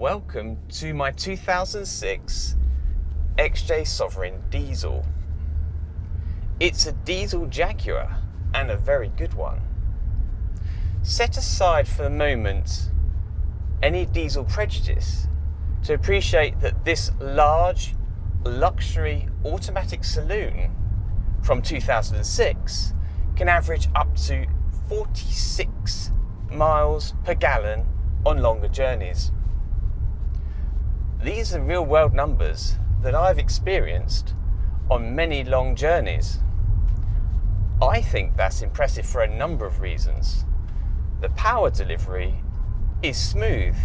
Welcome to my 2006 XJ Sovereign diesel. It's a diesel Jaguar and a very good one. Set aside for the moment any diesel prejudice to appreciate that this large luxury automatic saloon from 2006 can average up to 46 miles per gallon on longer journeys. These are real world numbers that I've experienced on many long journeys. I think that's impressive for a number of reasons. The power delivery is smooth,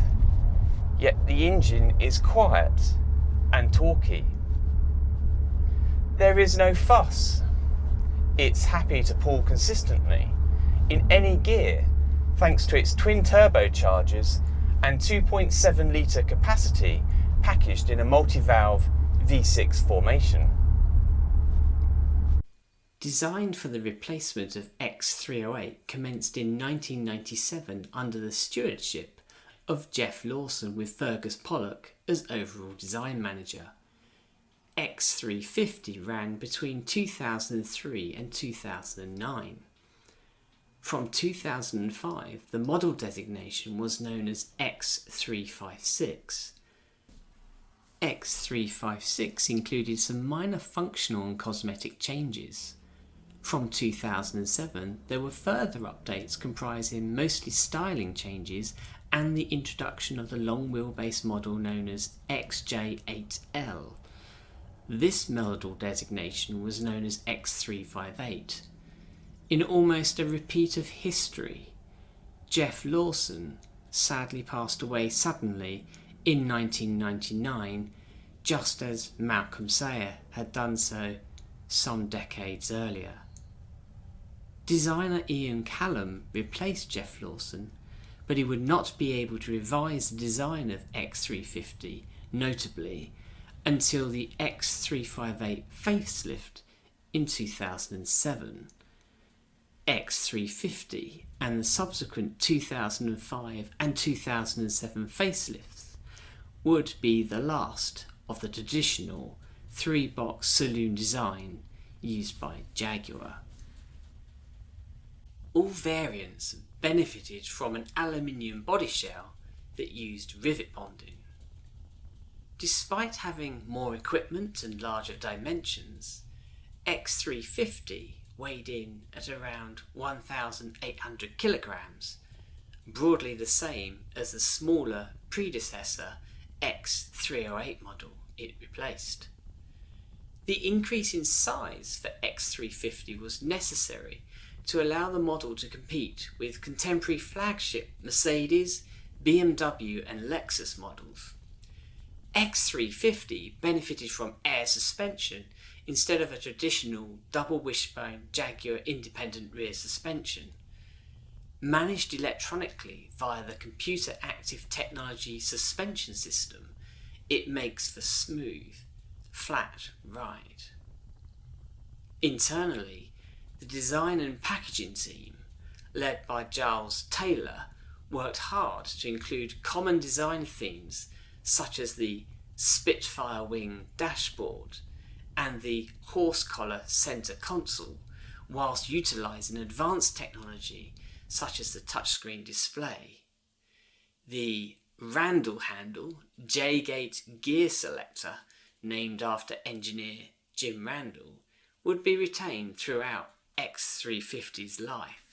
yet the engine is quiet and torquey. There is no fuss. It's happy to pull consistently in any gear thanks to its twin turbochargers and 2.7 litre capacity packaged in a multi-valve V6 formation. Designed for the replacement of X308 commenced in 1997 under the stewardship of Jeff Lawson with Fergus Pollock as overall design manager. X350 ran between 2003 and 2009. From 2005, the model designation was known as X356. X356 included some minor functional and cosmetic changes. From 2007, there were further updates comprising mostly styling changes and the introduction of the long wheelbase model known as XJ8L. This model designation was known as X358. In almost a repeat of history, Jeff Lawson sadly passed away suddenly in 1999, just as Malcolm Sayer had done so some decades earlier. Designer Ian Callum replaced Jeff Lawson, but he would not be able to revise the design of X350, notably, until the X358 facelift in 2007. X350 and the subsequent 2005 and 2007 facelifts would be the last of the traditional three-box saloon design used by Jaguar. All variants benefited from an aluminium body shell that used rivet bonding. Despite having more equipment and larger dimensions, X350 weighed in at around 1,800 kilograms, broadly the same as the smaller predecessor X308 model it replaced. The increase in size for X350 was necessary to allow the model to compete with contemporary flagship Mercedes, BMW and Lexus models. X350 benefited from air suspension instead of a traditional double wishbone Jaguar independent rear suspension. Managed electronically via the computer active technology suspension system, it makes for smooth, flat ride. Internally, the design and packaging team, led by Giles Taylor, worked hard to include common design themes such as the Spitfire wing dashboard and the horse collar centre console, whilst utilising advanced technology such as the touchscreen display. The Randall handle J-gate gear selector, named after engineer Jim Randall, would be retained throughout X350's life.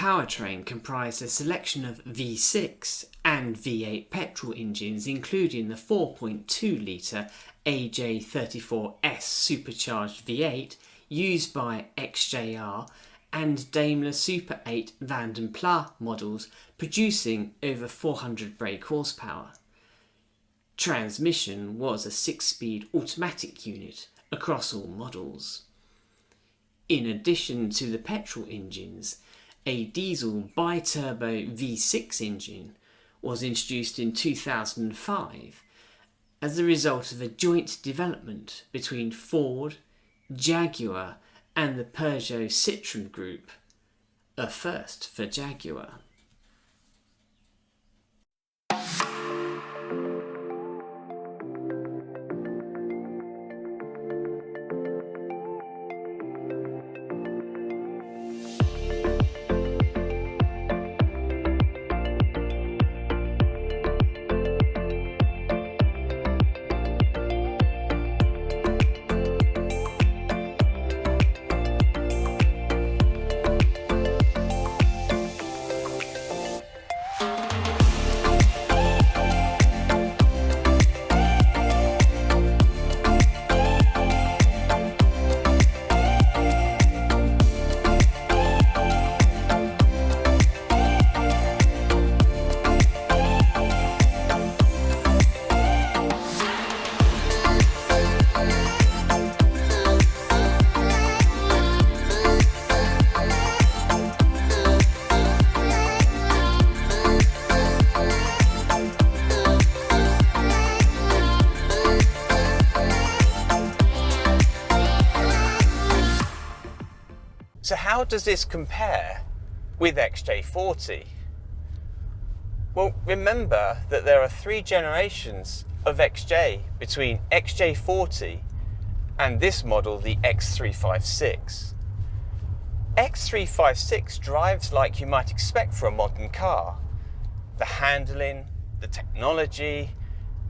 powertrain comprised a selection of V6 and V8 petrol engines, including the 4.2 litre AJ34S supercharged V8 used by XJR and Daimler Super 8 Van den Pla models, producing over 400 brake horsepower. Transmission was a 6-speed automatic unit across all models. In addition to the petrol engines, a diesel bi-turbo V6 engine was introduced in 2005 as the result of a joint development between Ford, Jaguar and the Peugeot Citroën Group, a first for Jaguar. So how does this compare with XJ40? Well, remember that there are 3 generations of XJ between XJ40 and this model, the X356. X356 drives like you might expect for a modern car. The handling, the technology,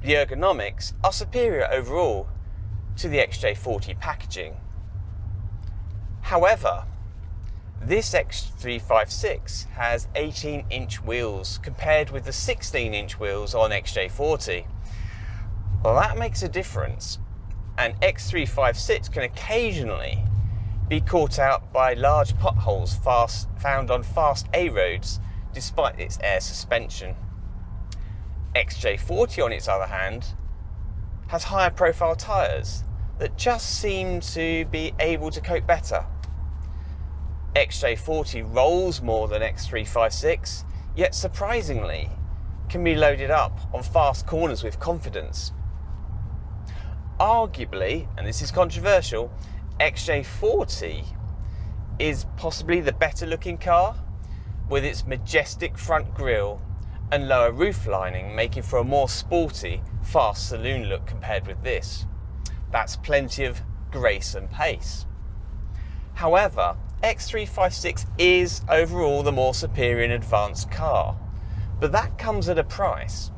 the ergonomics are superior overall to the XJ40 packaging. However, this X356 has 18-inch wheels compared with the 16-inch wheels on XJ40. Well, that makes a difference, and X356 can occasionally be caught out by large potholes found on fast A roads despite its air suspension. XJ40, on its other hand, has higher profile tyres that just seem to be able to cope better. XJ40 rolls more than X356, yet surprisingly can be loaded up on fast corners with confidence. Arguably, and this is controversial, XJ40 is possibly the better looking car, with its majestic front grille and lower roof lining making for a more sporty, fast saloon look compared with this. That's plenty of grace and pace. However, X356 is overall the more superior and advanced car, but that comes at a price.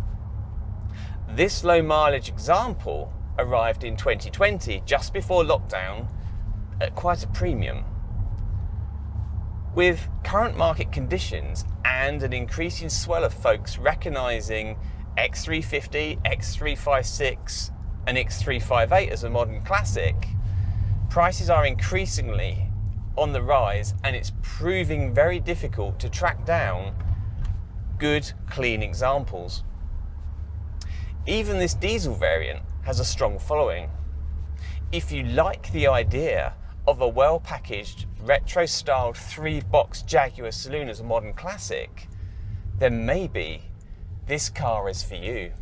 This low mileage example arrived in 2020, just before lockdown, at quite a premium. With current market conditions and an increasing swell of folks recognising X350, X356 and X358 as a modern classic, prices are increasingly on the rise, and it's proving very difficult to track down good, clean examples. Even this diesel variant has a strong following. If you like the idea of a well-packaged, retro-styled 3-box Jaguar saloon as a modern classic, then maybe this car is for you.